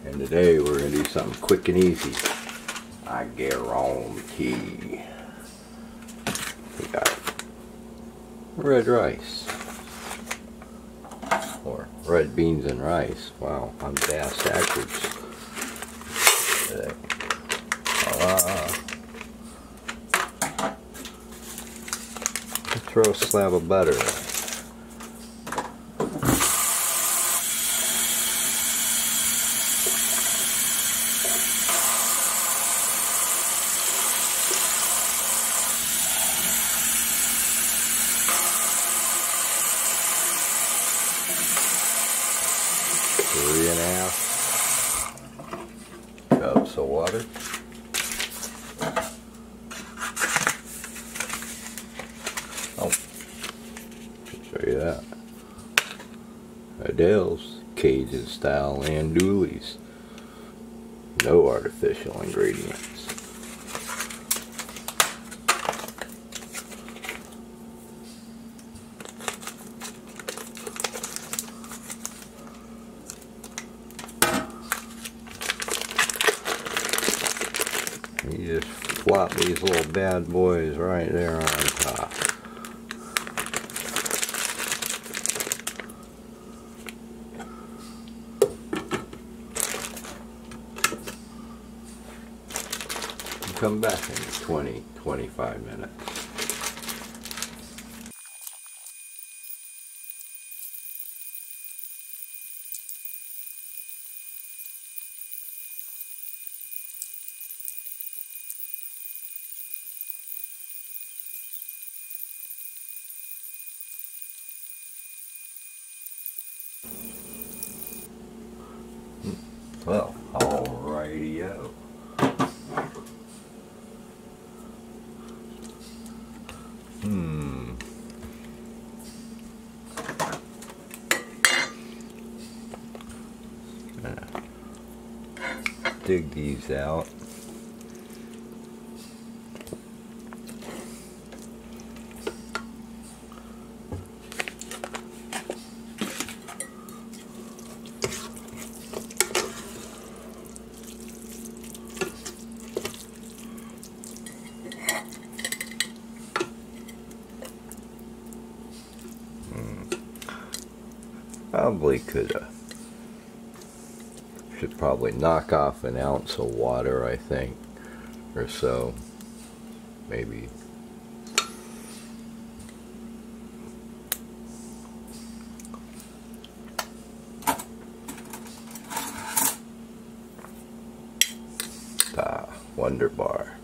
And today we're going to do something quick and easy. I guarantee. We got red rice. Or red beans and rice. Wow, I'm fast backwards today. Let's throw a slab of butter in. Three and a half cups of water. Oh, show you that. Adele's Cajun style andouilles. No artificial ingredients. You just flop these little bad boys right there on top. Come back in 20-25 minutes. Well, alrighty-o. Dig these out. Probably should probably knock off an ounce of water, I think, or so, maybe. Wonder bar.